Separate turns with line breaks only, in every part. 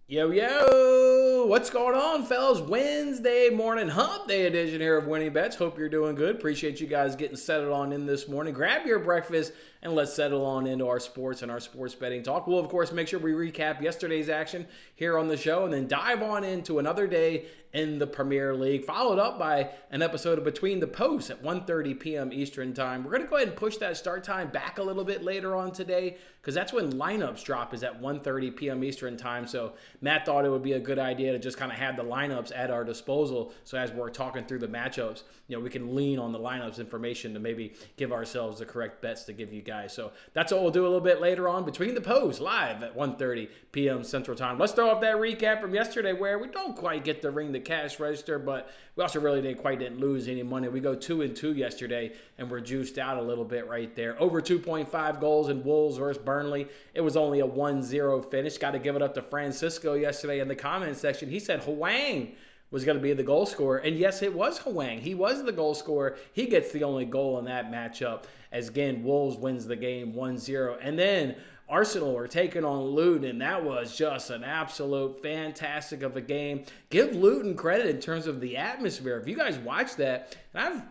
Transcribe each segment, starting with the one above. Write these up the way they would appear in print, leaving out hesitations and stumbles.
Yo, yo, what's going on, fellas? Wednesday morning hump day edition here of Winning Bets. Hope you're doing good. Appreciate you guys getting settled on in this morning. Grab your breakfast and let's settle on into our sports and our sports betting talk. We'll, of course, make sure we recap yesterday's action here on the show and then dive on into another day in the Premier League, followed up by an episode of Between the Posts at 1:30 p.m. Eastern Time. We're going to go ahead and push that start time back a little bit later on today because that's when lineups drop, is at 1:30 p.m. Eastern Time. So Matt thought it would be a good idea to just kind of have the lineups at our disposal. So as we're talking through the matchups, we can lean on the lineups information to maybe give ourselves the correct bets to give you guys. So that's what we'll do a little bit later on. Between the Posts, live at 1:30 p.m. Central Time. Let's throw up that recap from yesterday where we don't quite get to ring the cash register, but we also really didn't lose any money. We go 2-2 yesterday, and we're juiced out a little bit right there. Over 2.5 goals in Wolves versus Burnley. It was only a 1-0 finish. Got to give it up to Francisco yesterday in the comment section. He said Hwang was going to be the goal scorer. And yes, it was Hwang. He was the goal scorer. He gets the only goal in that matchup as, again, Wolves wins the game 1-0. And then Arsenal are taking on Luton, and that was just an absolute fantastic of a game. Give Luton credit in terms of the atmosphere. If you guys watched that, and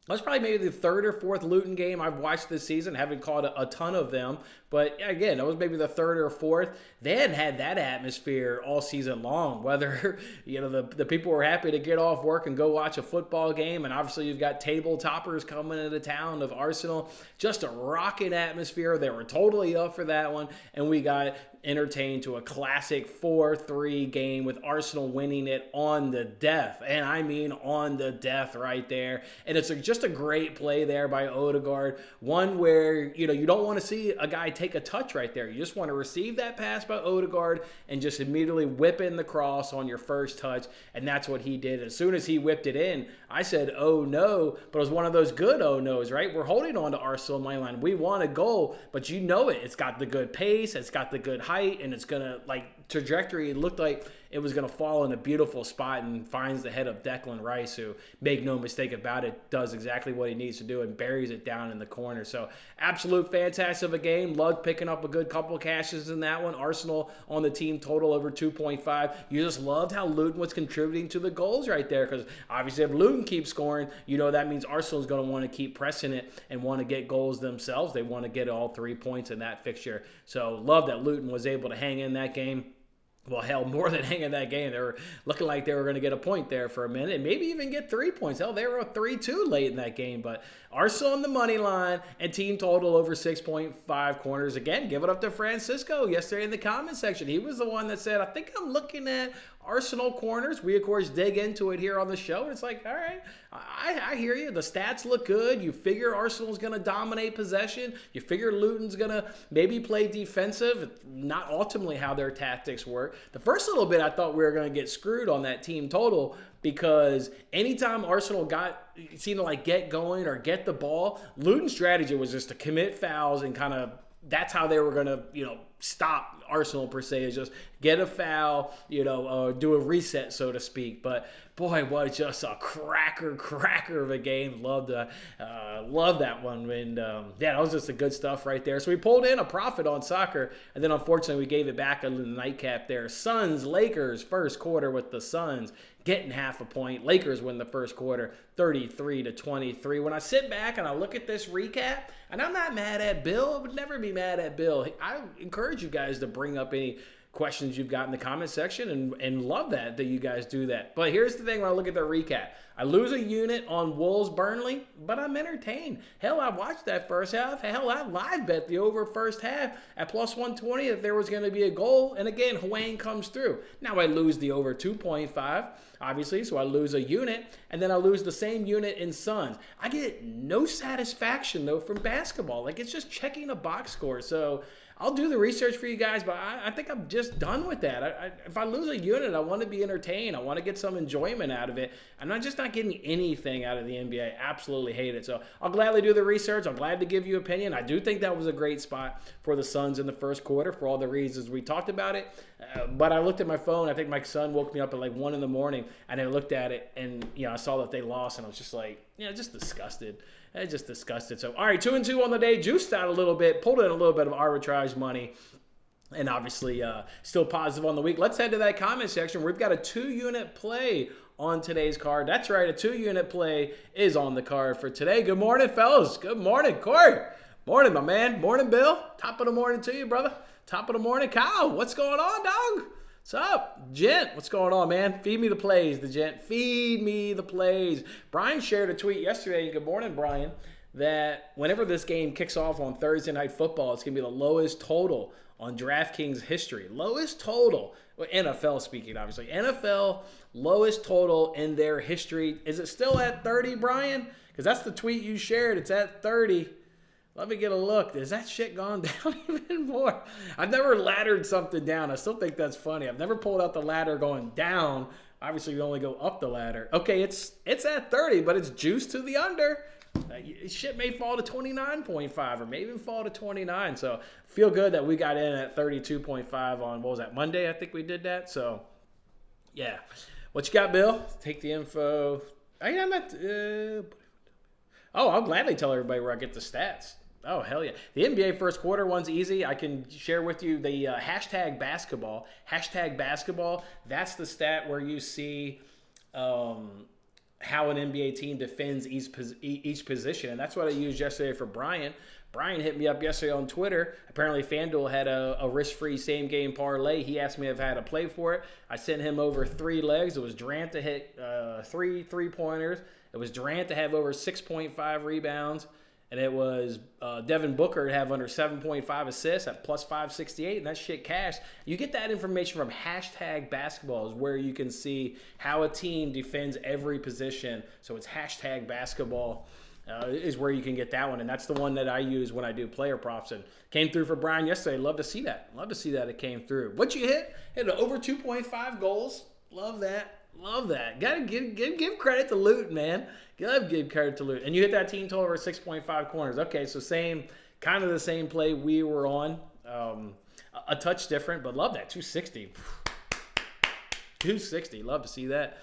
that's probably maybe the third or fourth Luton game I've watched this season. Haven't caught a ton of them. But again, that was maybe the third or fourth. They hadn't had that atmosphere all season long. Whether, the people were happy to get off work and go watch a football game. And obviously you've got table toppers coming into town of Arsenal. Just a rocking atmosphere. They were totally up for that one. And we got entertained to a classic 4-3 game with Arsenal winning it on the death. And I mean on the death right there. And it's just a great play there by Odegaard. One where, you don't want to see a guy take a touch right there. You just want to receive that pass by Odegaard and just immediately whip in the cross on your first touch. And that's what he did. As soon as he whipped it in, I said, oh no, but it was one of those good oh no's, right? We're holding on to Arsenal money line. We want a goal, but it's got the good pace, it's got the good height, and it's gonna, trajectory. It looked like it was going to fall in a beautiful spot and finds the head of Declan Rice, who, make no mistake about it, does exactly what he needs to do and buries it down in the corner. So absolute fantastic of a game. Loved picking up a good couple of cashes in that one. Arsenal on the team total over 2.5. You just loved how Luton was contributing to the goals right there, because obviously if Luton keeps scoring, that means Arsenal's going to want to keep pressing it and want to get goals themselves. They want to get all 3 points in that fixture. So love that Luton was able to hang in that game. Well, hell, more than hanging that game. They were looking like they were going to get a point there for a minute and maybe even get 3 points. Hell, they were up 3-2 late in that game. But Arsenal on the money line and team total over 6.5 corners. Again, give it up to Francisco yesterday in the comment section. He was the one that said, I think I'm looking at Arsenal corners. We, of course, dig into it here on the show. And it's like, all right, I hear you. The stats look good. You figure Arsenal's going to dominate possession. You figure Luton's going to maybe play defensive. Not ultimately how their tactics work. The first little bit, I thought we were going to get screwed on that team total, because anytime Arsenal seemed to get going or get the ball, Luton's strategy was just to commit fouls and kind of, that's how they were going to, stop Arsenal per se, is just get a foul, do a reset, so to speak. But boy, was just a cracker of a game. Love that one. And that was just the good stuff right there. So we pulled in a profit on soccer, and then unfortunately we gave it back in the nightcap there. Suns, Lakers, first quarter with the Suns getting half a point. Lakers win the first quarter 33-23. When I sit back and I look at this recap, and I'm not mad at Bill. I would never be mad at Bill. I encourage you guys to bring up any questions you've got in the comment section, and love that you guys do that. But here's the thing: when I look at the recap, I lose a unit on Wolves Burnley, but I'm entertained. Hell, I watched that first half. Hell, I live bet the over first half at plus 120 if there was going to be a goal. And again, Hwang comes through. Now I lose the over 2.5, obviously, so I lose a unit, and then I lose the same unit in Suns. I get no satisfaction, though, from basketball. It's just checking a box score. So I'll do the research for you guys, but I think I'm just done with that. If I lose a unit, I want to be entertained. I want to get some enjoyment out of it. I'm just not getting anything out of the NBA. I absolutely hate it. So I'll gladly do the research. I'm glad to give you opinion. I do think that was a great spot for the Suns in the first quarter for all the reasons we talked about it. But I looked at my phone. I think my son woke me up at 1 in the morning, and I looked at it, and I saw that they lost, and I was just just disgusted. Just disgusted. So, all right, 2-2 on the day. Juiced out a little bit. Pulled in a little bit of arbitrage money. And obviously, still positive on the week. Let's head to that comment section. We've got a 2-unit play on today's card. That's right, a 2-unit play is on the card for today. Good morning, fellas. Good morning, Corey. Morning, my man. Morning, Bill. Top of the morning to you, brother. Top of the morning, Kyle. What's going on, dog? What's up? Gent, what's going on, man? Feed me the plays, the gent. Feed me the plays. Brian shared a tweet yesterday. Good morning, Brian. That whenever this game kicks off on Thursday Night Football, it's going to be the lowest total on DraftKings history. Lowest total. Well, NFL speaking, obviously. NFL lowest total in their history. Is it still at 30, Brian? Because that's the tweet you shared. It's at 30. Let me get a look. Has that shit gone down even more? I've never laddered something down. I still think that's funny. I've never pulled out the ladder going down. Obviously, we only go up the ladder. Okay, it's at 30, but it's juiced to the under. Shit may fall to 29.5 or may even fall to 29. So feel good that we got in at 32.5 on, what was that, Monday? I think we did that. So, yeah. What you got, Bill? Take the info. I'll gladly tell everybody where I get the stats. Oh, hell yeah. The NBA first quarter one's easy. I can share with you the hashtag basketball. Hashtag basketball. That's the stat where you see how an NBA team defends each position. And that's what I used yesterday for Brian. Brian hit me up yesterday on Twitter. Apparently FanDuel had a risk-free same-game parlay. He asked me if I had to play for it. I sent him over 3 legs. It was Durant to hit 3 three-pointers. It was Durant to have over 6.5 rebounds. And it was Devin Booker to have under 7.5 assists at plus 568, and that shit cash. You get that information from hashtag basketball is where you can see how a team defends every position. So it's hashtag basketball is where you can get that one, and that's the one that I use when I do player props. And came through for Brian yesterday. Love to see that. Love to see that it came through. What you hit? Hit over 2.5 goals. Love that. Love that. Gotta give credit to Luton, man. Gotta give credit to Luton. And you hit that team total over 6.5 corners. Okay, so kind of the same play we were on. A touch different, but love that. 260. 260. Love to see that.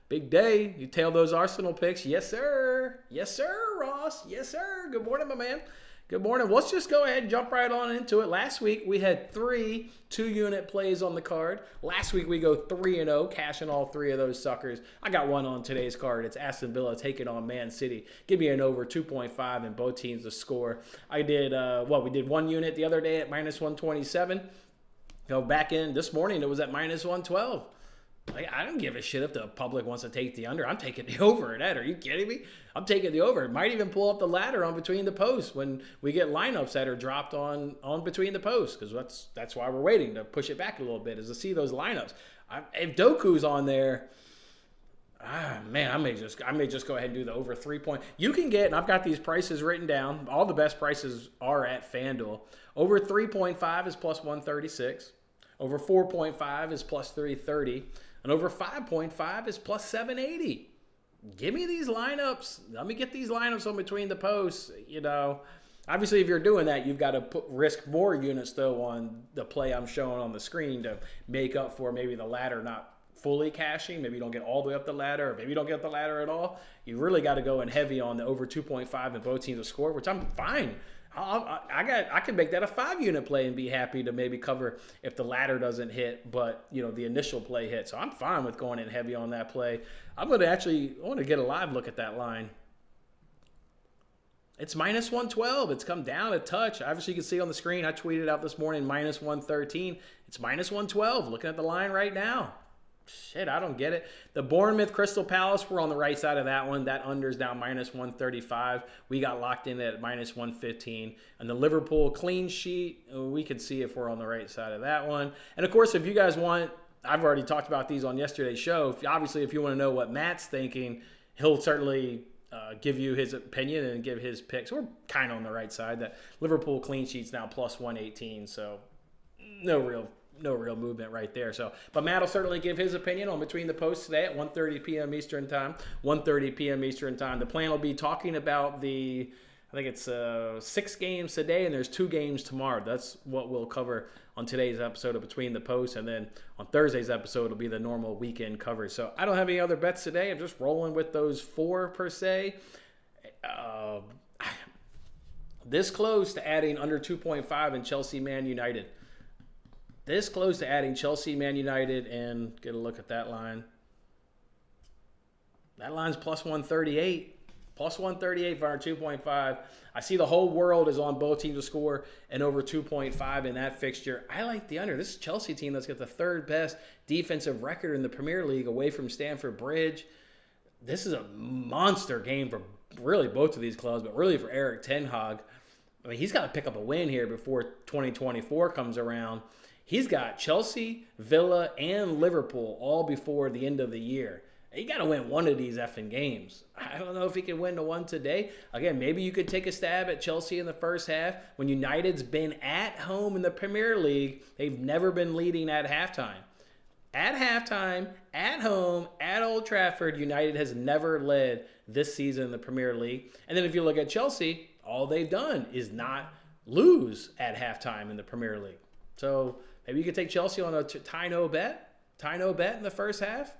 Big day. You tail those Arsenal picks. Yes, sir. Yes, sir, Ross. Yes, sir. Good morning, my man. Good morning. Let's just go ahead and jump right on into it. Last week, we had 3 2-unit plays on the card. Last week, we go 3-0, cashing all 3 of those suckers. I got one on today's card. It's Aston Villa taking on Man City. Give me an over 2.5 and both teams to score. I did, we did 1 unit the other day at minus 127. Go back in this morning, it was at minus 112. I don't give a shit if the public wants to take the under. I'm taking the over at that. Are you kidding me? I'm taking the over. Might even pull up the ladder on between the posts when we get lineups that are dropped on between the posts, because that's why we're waiting to push it back a little bit, is to see those lineups. If Doku's on there, man, I may just go ahead and do the over 3 point. You can get, and I've got these prices written down. All the best prices are at FanDuel. Over 3.5 is plus 136. Over 4.5 is plus 330. And over 5.5 is plus 780. Give me these lineups. Let me get these lineups on between the posts. You know, obviously, if you're doing that, you've got to risk more units, though, on the play I'm showing on the screen to make up for maybe the ladder not fully cashing. Maybe you don't get all the way up the ladder, or maybe you don't get up the ladder at all. You really got to go in heavy on the over 2.5 and both teams to score, which I'm fine. I can make that a 5-unit play and be happy to maybe cover if the ladder doesn't hit, but the initial play hits. So I'm fine with going in heavy on that play. I want to get a live look at that line. It's minus 112. It's come down a touch. Obviously, you can see on the screen. I tweeted out this morning minus 113. It's minus 112. Looking at the line right now. Shit, I don't get it. The Bournemouth Crystal Palace, we're on the right side of that one. That under's down minus 135. We got locked in at minus 115. And the Liverpool clean sheet, we can see if we're on the right side of that one. And, of course, if you guys want, I've already talked about these on yesterday's show. Obviously, if you want to know what Matt's thinking, he'll certainly give you his opinion and give his picks. We're kind of on the right side. That Liverpool clean sheet's now plus 118, so no real movement right there. So, but Matt will certainly give his opinion on between the posts today at 1:30 p.m. Eastern time. 1:30 p.m. Eastern time. The plan will be talking about I think it's 6 games today, and there's 2 games tomorrow. That's what we'll cover on today's episode of Between the Posts, and then on Thursday's episode will be the normal weekend coverage. So I don't have any other bets today. I'm just rolling with those 4 per se. This close to adding under 2.5 in Chelsea Man United. this close to adding Chelsea, Man United, and get a look at that line. That line's plus 138. Plus 138 for our 2.5. I see the whole world is on both teams to score and over 2.5 in that fixture. I like the under. This is a Chelsea team that's got the third best defensive record in the Premier League away from Stamford Bridge. This is a monster game for really both of these clubs, but really for Eric Ten Hag. I mean, he's got to pick up a win here before 2024 comes around. He's got Chelsea, Villa, and Liverpool all before the end of the year. You got to win one of these effing games. I don't know if he can win the one today. Again, maybe you could take a stab at Chelsea in the first half. When United's been at home in the Premier League, they've never been leading at halftime. At halftime, at home, at Old Trafford, United has never led this season in the Premier League. And then if you look at Chelsea, all they've done is not lose at halftime in the Premier League. So maybe you could take Chelsea on a tie-no bet in the first half.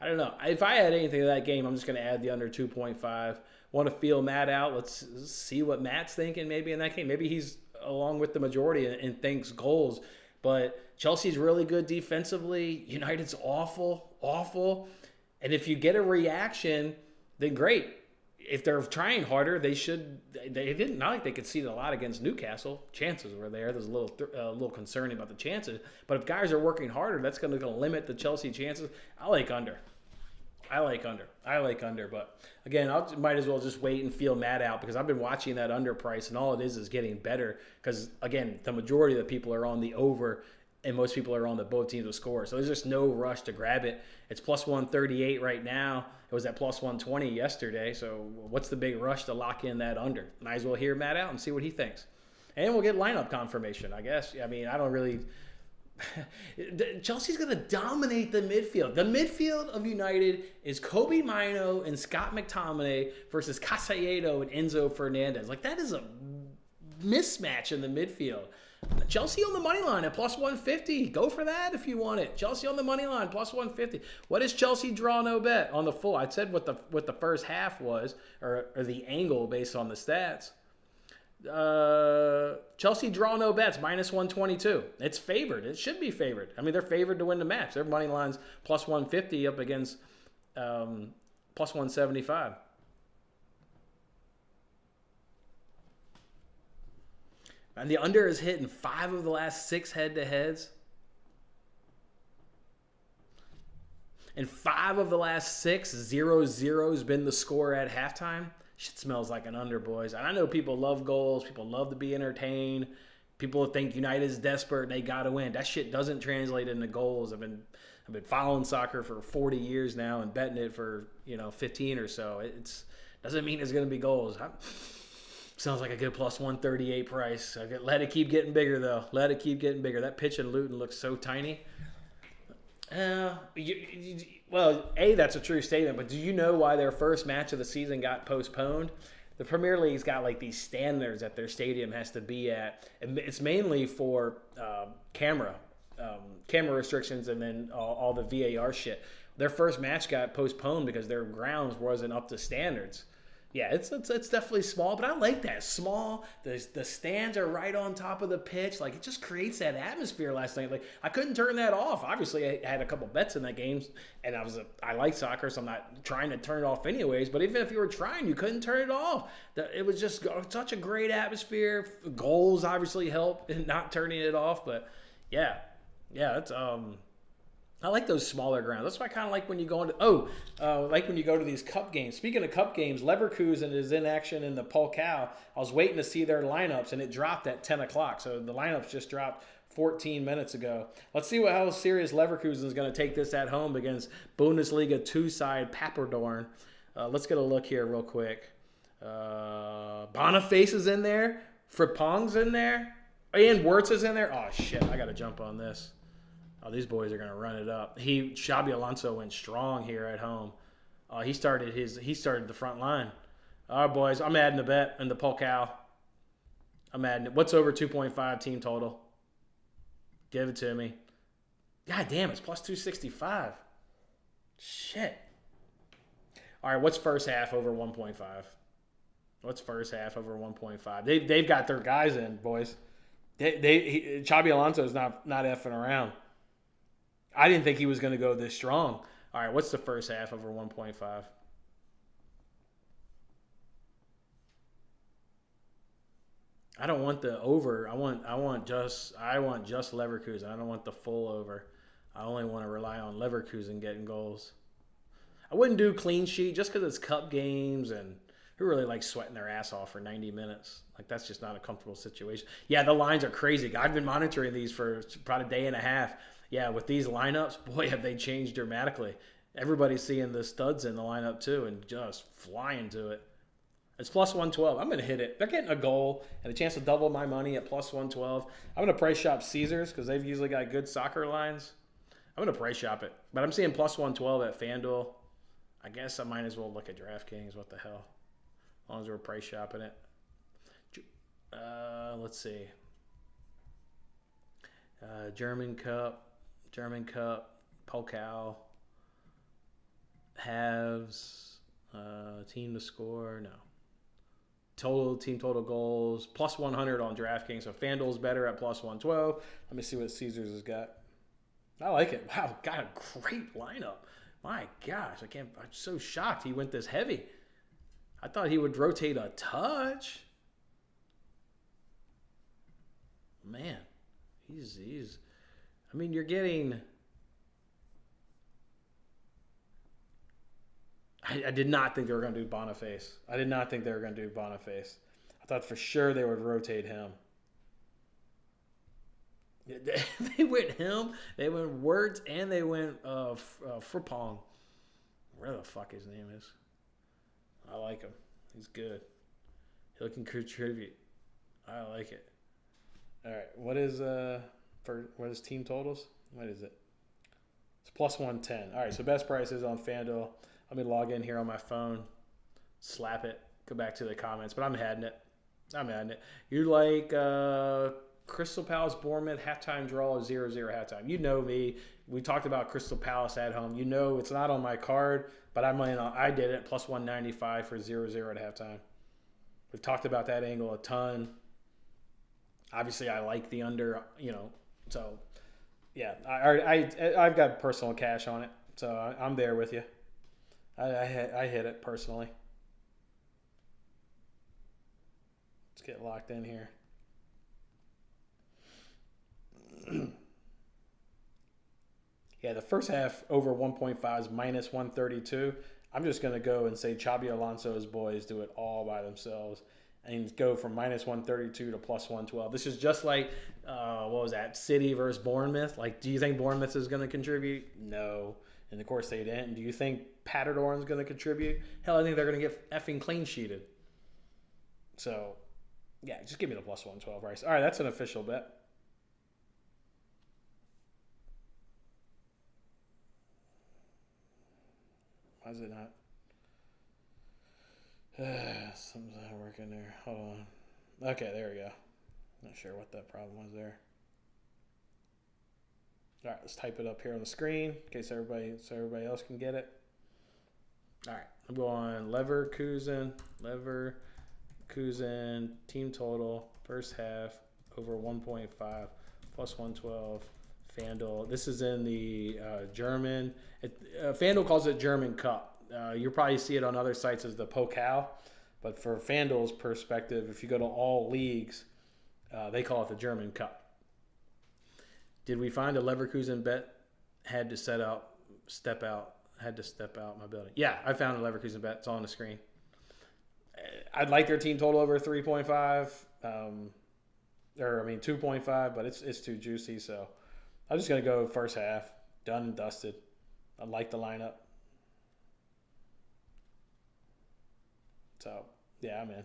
I don't know. If I had anything to that game, I'm just going to add the under 2.5. Want to feel Matt out. Let's see what Matt's thinking maybe in that game. Maybe he's along with the majority and thinks goals. But Chelsea's really good defensively. United's awful. And if you get a reaction, then great. If they're trying harder, they should. They didn't. Not like they could see a lot against Newcastle. Chances were there. There's a little concerning about the chances. But if guys are working harder, that's going to limit the Chelsea chances. I like under. But again, I might as well just wait and feel Matt out because I've been watching that under price, and all it is getting better. Because again, the majority of the people are on the over, and most people are on the both teams to score. So there's just no rush to grab it. It's plus 138 right now. It was at plus 120 yesterday. So what's the big rush to lock in that under? Might as well hear Matt out and see what he thinks. And we'll get lineup confirmation, I guess. I mean, I don't really... Chelsea's going to dominate the midfield. The midfield of United is Kobe Mino and Scott McTominay versus Casaledo and Enzo Fernandez. Like, that is a mismatch in the midfield. Chelsea on the money line at plus 150. Go for that if you want it. Chelsea on the money line plus 150. What is Chelsea draw no bet on the full? I said what the first half was, or the angle based on the stats. Chelsea draw no bets minus 122. It's favored. It should be favored. I mean, they're favored to win the match. Their money line's plus 150 up against plus 175. And the under is hit in 5 of the last 6 head-to-heads. In 5 of the last 6, 0-0 has been the score at halftime. Shit smells like an under, boys. And I know people love goals. People love to be entertained. People think United's desperate and they got to win. That shit doesn't translate into goals. I've been following soccer for 40 years now and betting it for 15 or so. It doesn't mean there's going to be goals. Sounds like a good plus 138 price. Let it keep getting bigger, though. Let it keep getting bigger. That pitch in Luton looks so tiny. Well, that's a true statement, but do you know why their first match of the season got postponed? The Premier League's got like these standards that their stadium has to be at. And it's mainly for camera restrictions and then all the VAR shit. Their first match got postponed because their grounds wasn't up to standards. Yeah, it's definitely small, but I like that. Small, the stands are right on top of the pitch. Like, it just creates that atmosphere last night. Like, I couldn't turn that off. Obviously, I had a couple bets in that game, and I like soccer, so I'm not trying to turn it off anyways. But even if you were trying, you couldn't turn it off. It was just such a great atmosphere. Goals obviously help in not turning it off, but yeah, it's I like those smaller grounds. That's why I kind of like when you go into like when you go to these cup games. Speaking of cup games, Leverkusen is in action in the Pokal. I was waiting to see their lineups, and it dropped at 10 o'clock. So the lineups just dropped 14 minutes ago. Let's see how serious Leverkusen is going to take this at home against Bundesliga 2-side Papperdorn. Let's get a look here real quick. Boniface is in there. Frimpong's in there. And Wirtz is in there. Oh, shit. I got to jump on this. Oh, these boys are going to run it up. Xabi Alonso went strong here at home. He started the front line. All right, boys, I'm adding the bet in the Pokal. I'm adding it. What's over 2.5 team total? Give it to me. God damn, it's plus 265. Shit. All right, what's first half over 1.5? What's first half over 1.5? They've got their guys in, boys. Xabi Alonso is not effing around. I didn't think he was going to go this strong. All right, what's the first half over 1.5? I don't want the over. I want just Leverkusen. I don't want the full over. I only want to rely on Leverkusen getting goals. I wouldn't do clean sheet just because it's cup games and who really likes sweating their ass off for 90 minutes? Like that's just not a comfortable situation. Yeah, the lines are crazy. I've been monitoring these for about a day and a half. Yeah, with these lineups, boy, have they changed dramatically. Everybody's seeing the studs in the lineup too and just flying to it. It's plus 112. I'm going to hit it. They're getting a goal and a chance to double my money at plus 112. I'm going to price shop Caesars because they've usually got good soccer lines. I'm going to price shop it. But I'm seeing plus 112 at FanDuel. I guess I might as well look at DraftKings. What the hell? As long as we're price shopping it. Let's see. German Cup, Pokal, halves, team to score. No. Team total goals, plus 100 on DraftKings. So FanDuel's better at plus 112. Let me see what Caesars has got. I like it. Wow, got a great lineup. My gosh, I'm so shocked he went this heavy. I thought he would rotate a touch. Man, he's. I mean, you're getting. I did not think they were going to do Boniface. I thought for sure they would rotate him. They went him, they went Words, and they went Frimpong. Where the fuck his name is. I like him. He's good. He can contribute. I like it. All right, what is team totals? What is it? It's plus 110. All right, so best prices on FanDuel. Let me log in here on my phone. Slap it. Go back to the comments, but I'm adding it. You like Crystal Palace Bournemouth halftime draw 0-0 halftime. You know me. We talked about Crystal Palace at home. You know it's not on my card, but I did it plus 195 for 0-0 at halftime. We've talked about that angle a ton. Obviously, I like the under, so yeah, I've got personal cash on it, so I'm there with you. I hit it personally. Let's get locked in here. Yeah, the first half over 1.5 is minus 132. I'm just going to go and say Xabi Alonso's boys do it all by themselves and go from minus 132 to plus 112. This is just like, what was that, City versus Bournemouth? Like, do you think Bournemouth is going to contribute? No. And, of course, they didn't. Do you think Paderborn's going to contribute? Hell, I think they're going to get effing clean-sheeted. So, yeah, just give me the plus 112, Rice. All right, that's an official bet. Why is it not? Something's not working there. Hold on. Okay, there we go. Not sure what that problem was there. All right, let's type it up here on the screen in case everybody else can get it. All right, I'm going Leverkusen, team total, first half, over 1.5, plus 112, FanDuel. This is in the German. FanDuel calls it German Cup. You'll probably see it on other sites as the Pokal. But for FanDuel's perspective, if you go to all leagues, they call it the German Cup. Did we find a Leverkusen bet? Had to step out my building. Yeah, I found a Leverkusen bet. It's on the screen. I'd like their team total over 3.5, 2.5, but it's too juicy. So I'm just gonna go first half, done and dusted. I like the lineup. So yeah, I'm in.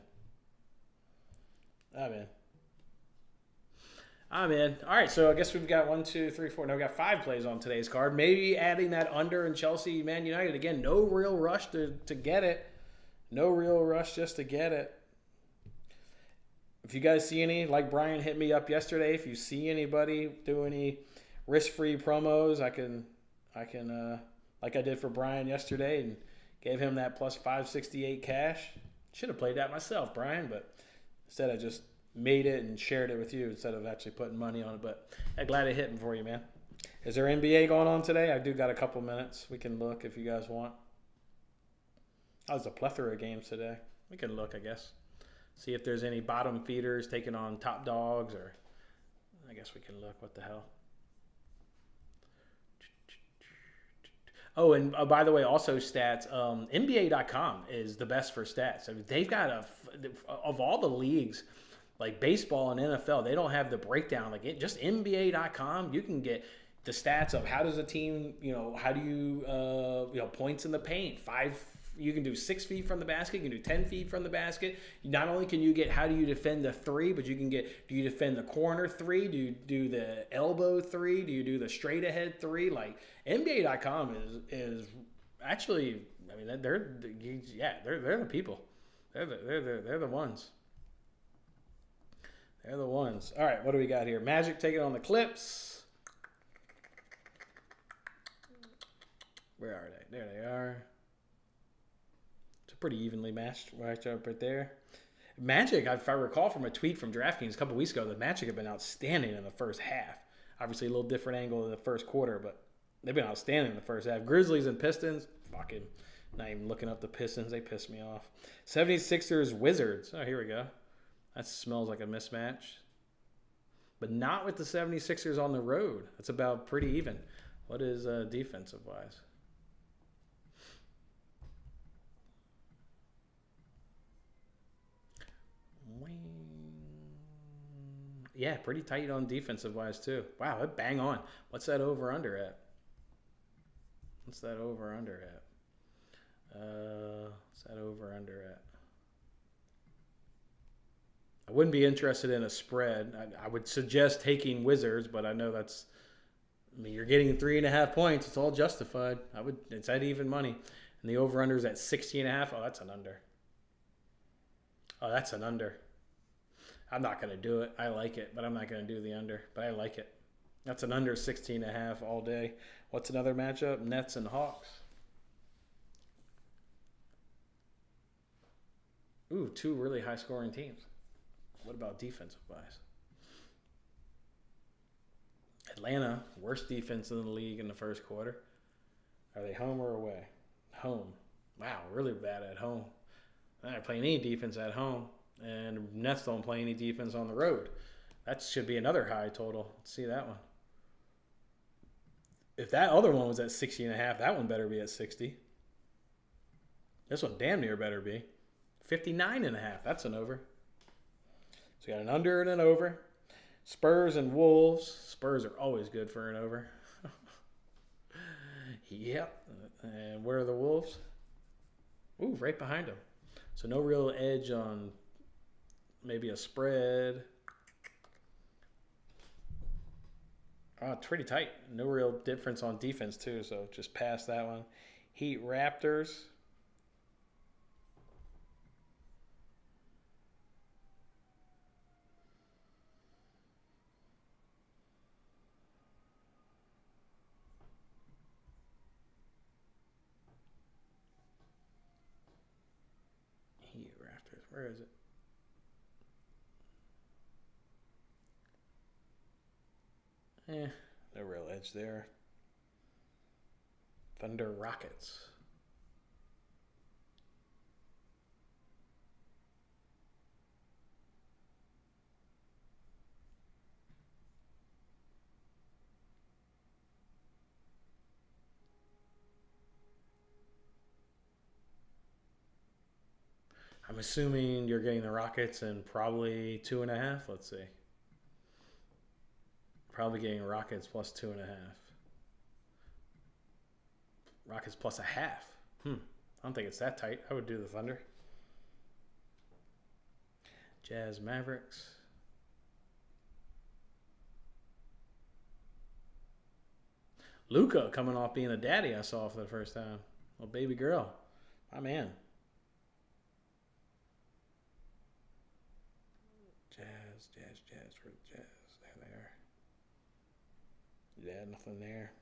All right, so I guess we've got 1, 2, 3, 4. No, we got 5 plays on today's card. Maybe adding that under in Chelsea, Man United. Again, no real rush to get it. No real rush just to get it. If you guys see any, like Brian hit me up yesterday, if you see anybody do any risk-free promos, I can like I did for Brian yesterday and gave him that plus 568 cash. Should have played that myself, Brian, but instead I just made it and shared it with you instead of actually putting money on it. But I'm glad it hit for you, man. Is there NBA going on today? I do got a couple minutes. We can look if you guys want. Oh, there's a plethora of games today. We can look, I guess. See if there's any bottom feeders taking on top dogs, or I guess we can look. What the hell? Oh, and by the way, also stats. NBA.com is the best for stats. I mean, they've got of all the leagues, like baseball and NFL, they don't have the breakdown. Like just NBA.com, you can get the stats of how does a team, how do you, points in the paint, you can do 6 feet from the basket, you can do 10 feet from the basket. Not only can you get how do you defend the three, but you can get, do you defend the corner three? Do you do the elbow three? Do you do the straight ahead three? Like NBA.com is actually, I mean, they're the people. They're the ones. They're the ones. All right, what do we got here? Magic taking on the Clips. Where are they? There they are. Pretty evenly matched right up right there. Magic, if I recall from a tweet from DraftKings a couple weeks ago, the Magic have been outstanding in the first half. Obviously a little different angle in the first quarter, but they've been outstanding in the first half. Grizzlies and Pistons, fucking not even looking up the Pistons. They piss me off. 76ers, Wizards. Oh, here we go. That smells like a mismatch. But not with the 76ers on the road. That's about pretty even. What is defensive-wise? Yeah, pretty tight on defensive-wise, too. Wow, bang on. What's that over-under at? What's that over-under at? I wouldn't be interested in a spread. I would suggest taking Wizards, but I know that's... I mean, you're getting 3.5 points. It's all justified. It's at even money. And the over-under is at 60.5. Oh, that's an under. Oh, that's an under. I'm not going to do it. I like it, but I'm not going to do the under. But I like it. That's an under 16.5 all day. What's another matchup? Nets and Hawks. Ooh, 2 really high-scoring teams. What about defensive-wise? Atlanta, worst defense in the league in the first quarter. Are they home or away? Home. Wow, really bad at home. They're not playing any defense at home. And Nets don't play any defense on the road. That should be another high total. Let's see that one. If that other one was at 60.5, that one better be at 60. This one damn near better be. 59.5. That's an over. So we got an under and an over. Spurs and Wolves. Spurs are always good for an over. Yep. And where are the Wolves? Ooh, right behind them. So no real edge on maybe a spread. Oh, it's pretty tight. No real difference on defense, too, so just pass that one. Heat Raptors. Heat Raptors. Where is it? No real edge there. Thunder Rockets. I'm assuming you're getting the Rockets and probably 2.5. Let's see. Probably getting Rockets plus 2.5. Rockets plus a half. I don't think it's that tight. I would do the Thunder. Jazz Mavericks. Luka coming off being a daddy I saw for the first time. Little baby girl. My man. Jazz. Where's the Jazz? There they are. Yeah, nothing there.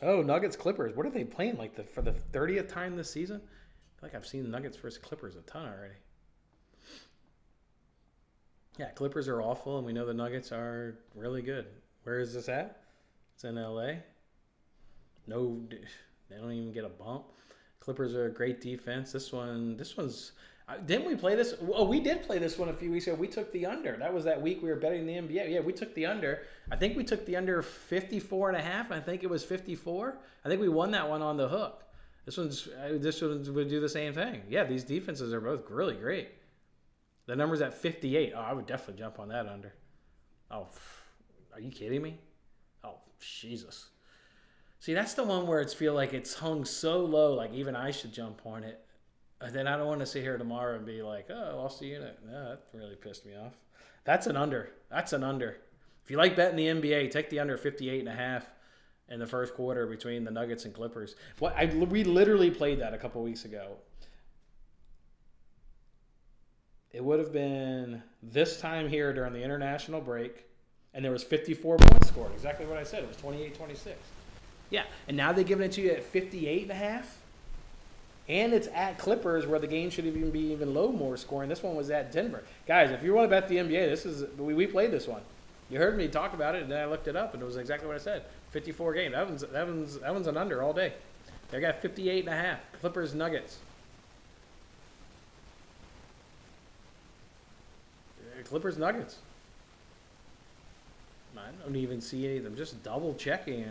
Oh, Nuggets Clippers. What are they playing for the 30th time this season? I feel like I've seen Nuggets versus Clippers a ton already. Yeah, Clippers are awful, and we know the Nuggets are really good. Where is this at? It's in LA. No, they don't even get a bump. Clippers are a great defense. This one's. Didn't we play this? Oh, we did play this one a few weeks ago. We took the under. That was that week we were betting the NBA. Yeah, we took the under. I think we took the under 54 and a half. I think it was 54. I think we won that one on the hook. This one would do the same thing. Yeah, these defenses are both really great. The number's at 58. Oh, I would definitely jump on that under. Oh, are you kidding me? Oh, Jesus. See, that's the one where it's feel like it's hung so low, like even I should jump on it. And then I don't want to sit here tomorrow and be like, oh, I lost the unit. No, that really pissed me off. That's an under. That's an under. If you like betting the NBA, take the under 58 and a half in the first quarter between the Nuggets and Clippers. We literally played that a couple weeks ago. It would have been this time here during the international break, and there was 54 points scored. Exactly what I said. It was 28-26. Yeah, and now they're giving it to you at 58 and a half. And it's at Clippers where the game should even be even low more scoring. This one was at Denver. Guys, if you want to bet the NBA, we played this one. You heard me talk about it, and then I looked it up, and it was exactly what I said. 54 game. That one's an under all day. They got 58 and a half. Clippers Nuggets. Clippers Nuggets. I don't even see any of them. Just double checking.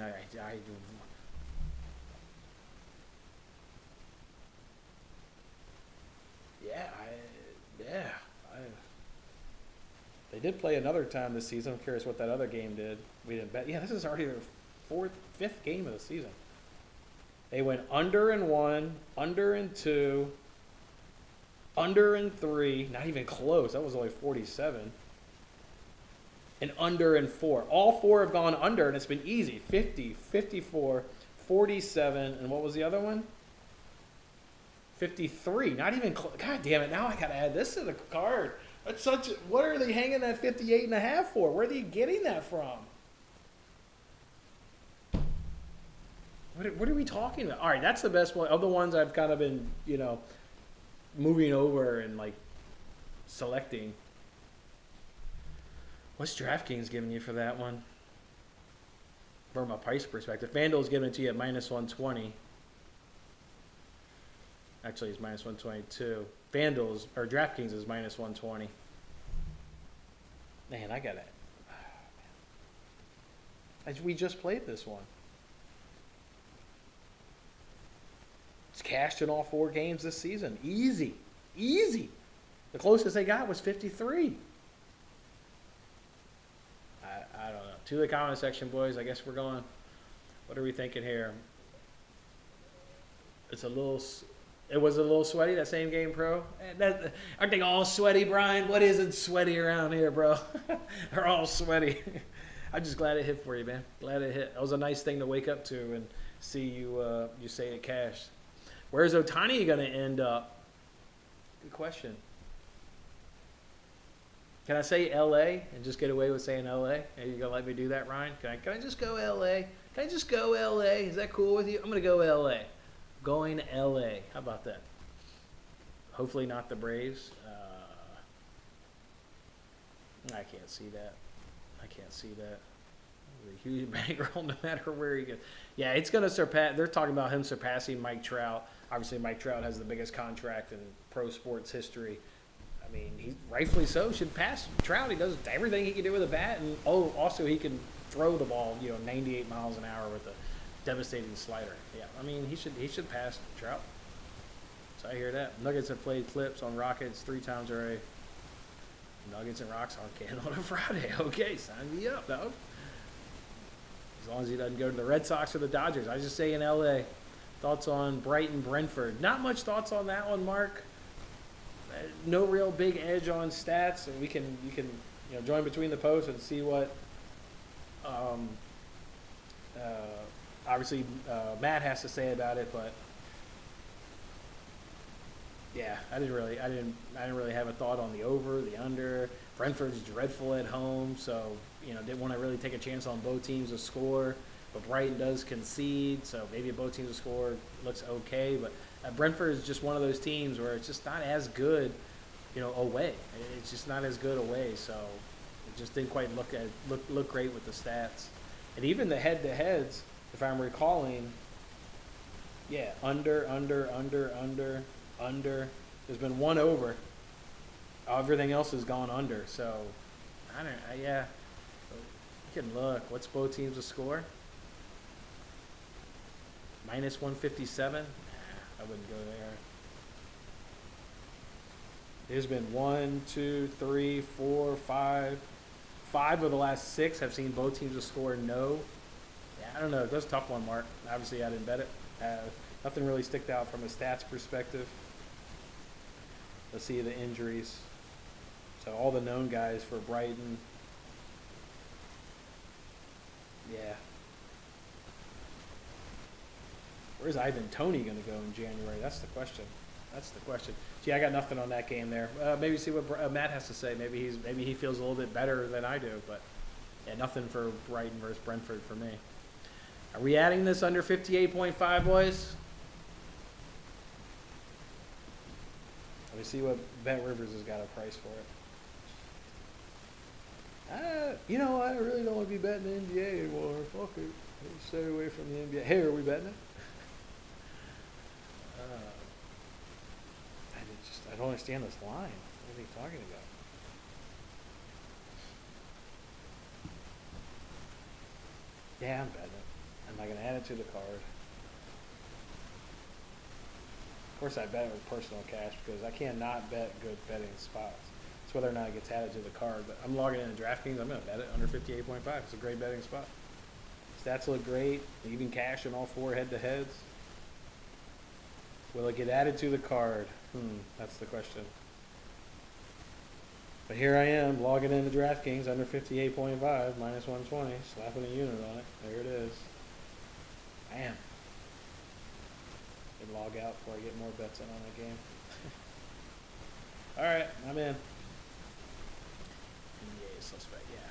They did play another time this season. I'm curious what that other game did. We didn't bet. Yeah, this is already their fifth game of the season. They went under in 1, under in 2, under in 3. Not even close. That was only 47. And under in 4. All 4 have gone under, and it's been easy. 50, 54, 47, and what was the other one? 53. Not even close. God damn it. Now I got to add this to the card. What are they hanging that 58 and a half for? Where are they getting that from? What are we talking about? All right, that's the best one. Of the ones I've kind of been, moving over and, selecting. What's DraftKings giving you for that one? From a price perspective. FanDuel's giving it to you at minus 120. Actually, it's minus 122. DraftKings is minus 120. Man, I got it. We just played this one. It's cashed in all 4 games this season. Easy. The closest they got was 53. I don't know. To the comment section, boys. I guess we're going. What are we thinking here? It was a little sweaty, that same game, pro. Aren't they all sweaty, Brian? What isn't sweaty around here, bro? They're all sweaty. I'm just glad it hit for you, man. Glad it hit. That was a nice thing to wake up to and see you say it cashed. Where's Ohtani going to end up? Good question. Can I say L.A. and just get away with saying L.A.? Are you going to let me do that, Ryan? Can I just go L.A.? Can I just go L.A.? Is that cool with you? I'm going to go L.A. Going L.A. How about that? Hopefully not the Braves. I can't see that. A huge bankroll no matter where he goes. Yeah, it's going to surpass. They're talking about him surpassing Mike Trout. Obviously, Mike Trout has the biggest contract in pro sports history. I mean, he rightfully so should pass Trout. He does everything he can do with a bat, and also he can throw the ball, 98 miles an hour with a devastating slider. Yeah, I mean, he should pass Trout. So I hear that. Nuggets have played Clips on Rockets 3 times already. Nuggets and Rocks on on a Friday. Okay, sign me up, dog. As long as he doesn't go to the Red Sox or the Dodgers. I just say in L.A. Thoughts on Brighton, Brentford. Not much thoughts on that one, Mark. No real big edge on stats, and you can join between the posts and see what obviously Matt has to say about it. But yeah, I didn't really have a thought on the over, the under. Brentford's dreadful at home, so didn't want to really take a chance on both teams to score. But Brighton does concede, so maybe if both teams to score looks okay. But Brentford is just one of those teams where it's just not as good away. It's just not as good away, so it just didn't quite look great with the stats. And even the head-to-heads, if I'm recalling, yeah, under. There's been one over. Everything else has gone under. So, yeah. You can look. What's both teams to score? Minus 157? Nah, I wouldn't go there. There's been 1, 2, 3, 4, 5. 5 of the last 6 have seen both teams to score no. Yeah, I don't know. That's a tough one, Mark. Obviously, I didn't bet it. Nothing really sticked out from a stats perspective. Let's see the injuries. So all the known guys for Brighton. Yeah. Where's Ivan Toney going to go in January? That's the question. Gee, I got nothing on that game there. Maybe see what Matt has to say. Maybe he feels a little bit better than I do. But yeah, nothing for Brighton versus Brentford for me. Are we adding this under 58.5, boys? Let me see what Bet Rivers has got a price for it. You know, I really don't want to be betting the NBA anymore. Fuck it. Stay away from the NBA. Hey, are we betting it? I don't understand this line. What are they talking about? Yeah, I'm betting it. Am I going to add it to the card? Of course, I bet with personal cash because I cannot bet good betting spots. It's whether or not it gets added to the card. But I'm logging in DraftKings. I'm going to bet it under 58.5. It's a great betting spot. Stats look great. Even cash in all 4 head-to-heads. Will it get added to the card? That's the question. But here I am, logging into DraftKings under 58.5, minus 120, slapping a unit on it. There it is. Bam. Can log out before I get more bets in on that game. All right, I'm in. NBA suspect, yeah.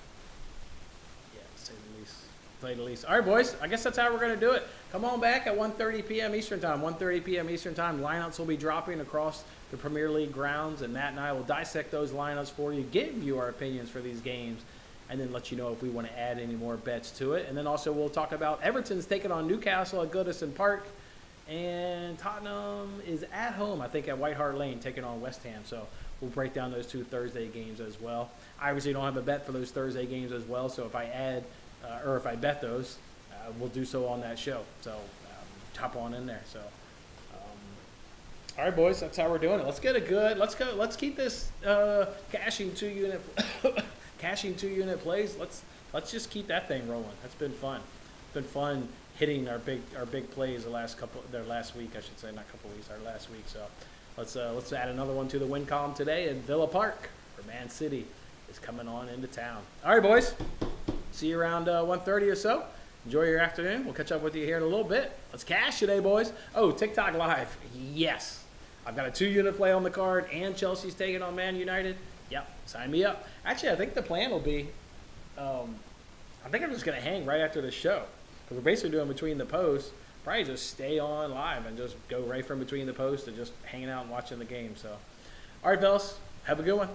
Yeah, say the least. Play the least. All right, boys. I guess that's how we're going to do it. Come on back at 1:30 p.m. Eastern Time. 1:30 p.m. Eastern Time. Lineouts will be dropping across the Premier League grounds, and Matt and I will dissect those lineouts for you, give you our opinions for these games, and then let you know if we want to add any more bets to it. And then also we'll talk about Everton's taking on Newcastle at Goodison Park, and Tottenham is at home, I think, at White Hart Lane, taking on West Ham. So we'll break down those 2 Thursday games as well. I obviously don't have a bet for those Thursday games as well, so if I add or if I bet those, we'll do so on that show. So hop on in there. So, all right, boys, that's how we're doing it. Let's get a good. Let's go. Let's keep this cashing 2 unit plays. Let's just keep that thing rolling. That's been fun. It's been fun hitting our big plays the last week, I should say, not couple weeks, our last week. So let's add another one to the win column today in Villa Park, where Man City is coming on into town. All right, boys. See you around 1:30 or so. Enjoy your afternoon. We'll catch up with you here in a little bit. Let's cash today, boys. Oh, TikTok Live. Yes. I've got a 2-unit play on the card, and Chelsea's taking on Man United. Yep. Sign me up. Actually, I think the plan will be, I think I'm just going to hang right after the show. Because we're basically doing between the posts. Probably just stay on live and just go right from between the posts and just hanging out and watching the game. So, all right, fellas. Have a good one.